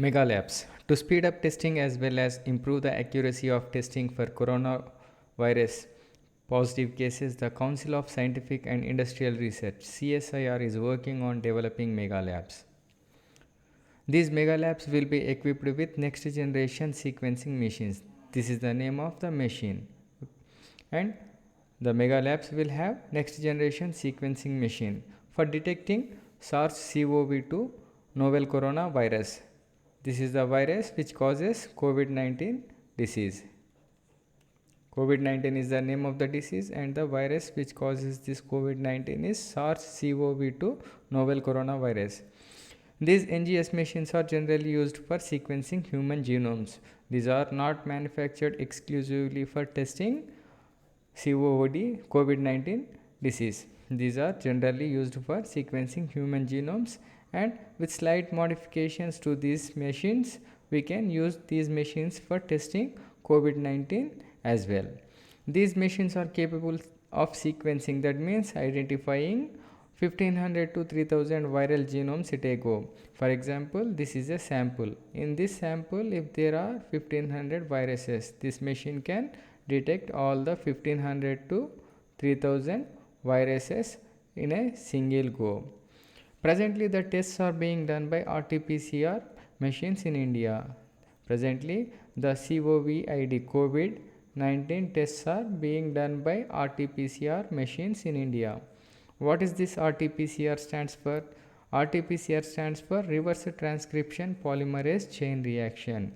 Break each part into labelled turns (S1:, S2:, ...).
S1: Mega labs. To speed up testing as well as improve the accuracy of testing for coronavirus positive cases, the Council of Scientific and Industrial Research (CSIR) is working on developing mega labs. These mega labs will be equipped with next generation sequencing machines. This is the name of the machine. And the mega labs will have next generation sequencing machine for detecting SARS-CoV-2 novel coronavirus. This is the virus which causes COVID-19 disease. COVID-19 is the name of the disease, and the virus which causes this COVID-19 is SARS-CoV-2 novel coronavirus. These NGS machines are generally used for sequencing human genomes. These are not manufactured exclusively for testing COVID-19 disease. These are generally used for sequencing human genomes, and with slight modifications to these machines, we can use these machines for testing COVID-19 as well. These machines are capable of sequencing, that means identifying 1500 to 3000 viral genomes at a go. For example, this is a sample. In this sample, if there are 1500 viruses, this machine can detect all the 1500 to 3000 viruses in a single go. Presently, the tests are being done by RT-PCR machines in India. Presently, the COVID-19 tests are being done by RT-PCR machines in India. What is this RT-PCR stands for? RT-PCR stands for reverse transcription polymerase chain reaction.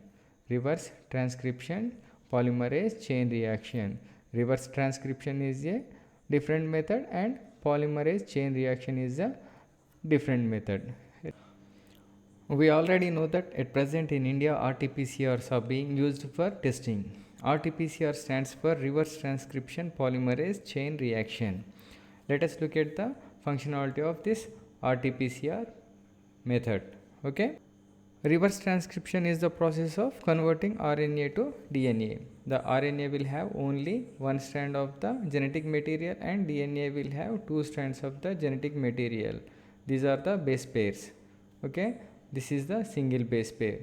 S1: Reverse transcription polymerase chain reaction. Reverse transcription is a different method and polymerase chain reaction is a different method. We already know that at present in India RT-PCRs are being used for testing. RT-PCR stands for reverse transcription polymerase chain reaction. Let us look at the functionality of this RT-PCR method. Okay. Reverse transcription is the process of converting RNA to DNA. The RNA will have only one strand of the genetic material and DNA will have two strands of the genetic material. These are the base pairs. Okay, this is the single base pair.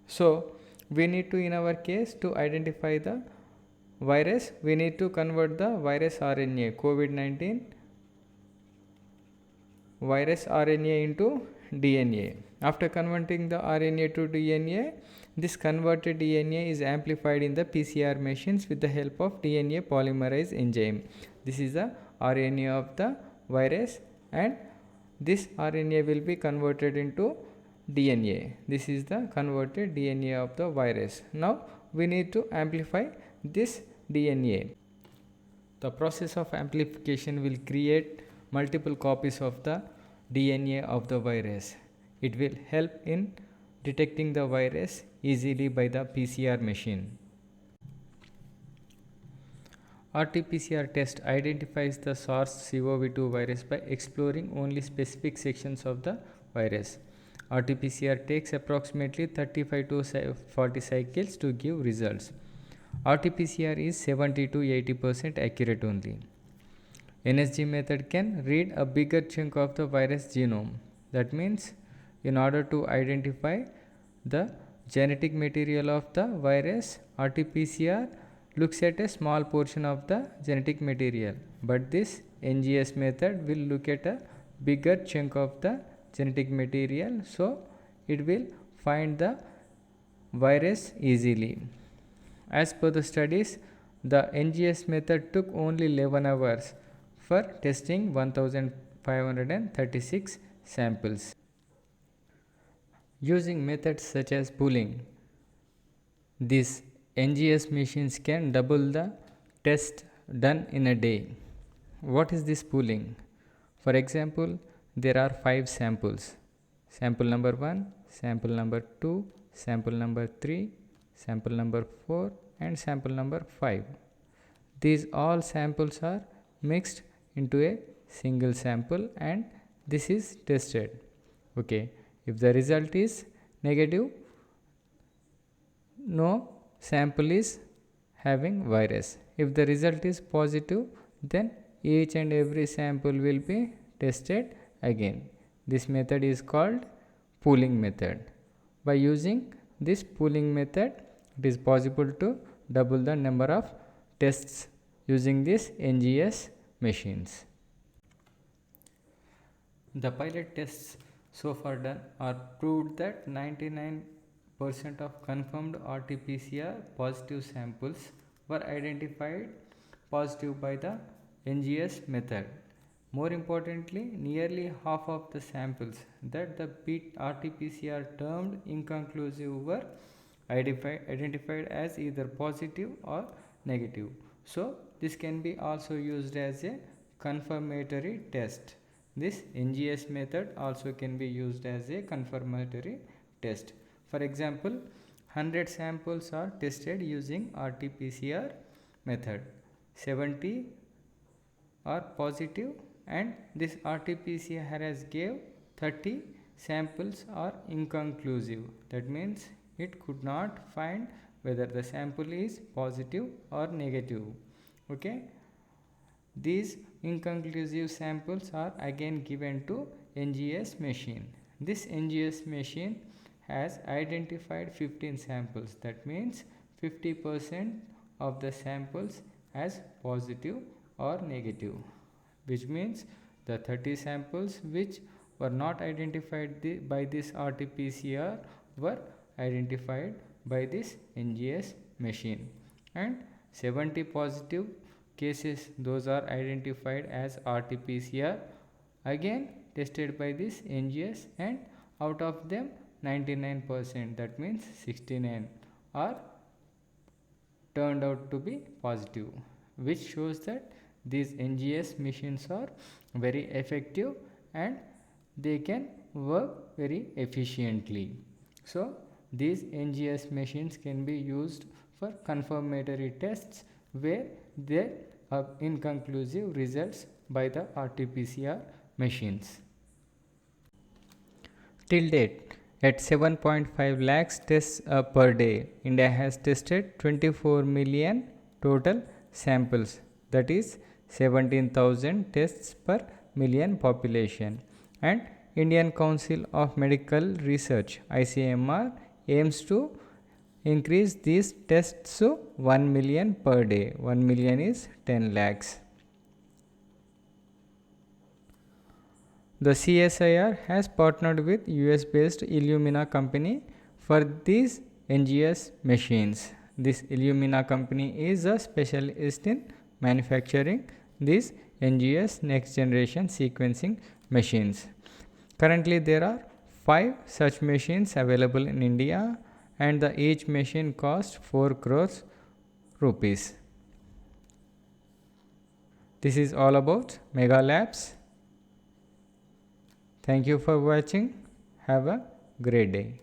S1: So we need to, in our case, to identify the virus, we need to convert the virus RNA, COVID-19 virus RNA into DNA. After converting the RNA to DNA, this converted DNA is amplified in the PCR machines with the help of DNA polymerase enzyme. This is the RNA of the virus, and this RNA will be converted into DNA. This is the converted DNA of the virus. Now we need to amplify this DNA. The process of amplification will create multiple copies of the DNA of the virus. It will help in detecting the virus easily by the PCR machine. RT-PCR test identifies the SARS-CoV-2 virus by exploring only specific sections of the virus. RT-PCR takes approximately 35 to 40 cycles to give results. RT-PCR is 70 to 80% accurate only. NSG method can read a bigger chunk of the virus genome. That means, in order to identify the genetic material of the virus, RT-PCR looks at a small portion of the genetic material, but this NGS method will look at a bigger chunk of the genetic material, so it will find the virus easily. As per the studies, the NGS method took only 11 hours for testing 1536 samples. Using methods such as pooling, these NGS machines can double the test done in a day. What is this pooling? For example, there are 5 samples. Sample number 1, sample number 2, sample number 3, sample number 4 and sample number 5. These all samples are mixed into a single sample and this is tested. Okay, if the result is negative, no sample is having virus. If the result is positive, then each and every sample will be tested again. This method is called pooling method. By using this pooling method, it is possible to double the number of tests using these NGS machines. The pilot tests so far done are proved that 99% of confirmed RT-PCR positive samples were identified positive by the NGS method. More importantly, nearly half of the samples that the RT-PCR termed inconclusive were identified as either positive or negative. So, this can be also used as a confirmatory test. This NGS method also can be used as a confirmatory test. For example, 100 samples are tested using RT-PCR method. 70 are positive and this RT-PCR has gave 30 samples are inconclusive. That means it could not find whether the sample is positive or negative. Okay. These inconclusive samples are again given to NGS machine. This NGS machine has identified 15 samples. That means 50% of the samples as positive or negative, which means the 30 samples which were not identified by this RT-PCR were identified by this NGS machine, and 70 positive cases, those are identified as RT-PCR, again tested by this NGS, and out of them 99%, that means 69 are turned out to be positive, which shows that these NGS machines are very effective and they can work very efficiently. So, these NGS machines can be used for confirmatory tests where there are inconclusive results by the RT-PCR machines. Till date, at 7.5 lakhs tests per day, India has tested 24 million total samples, that is 17,000 tests per million population, and Indian Council of Medical Research ICMR aims to increase these tests to 1 million per day. 1 million is 10 lakhs. The CSIR has partnered with US based Illumina company for these NGS machines. This Illumina company is a specialist in manufacturing these NGS next generation sequencing machines. Currently there are 5 such machines available in India and each machine costs 4 crores rupees. This is all about Mega Labs. Thank you for watching. Have a great day.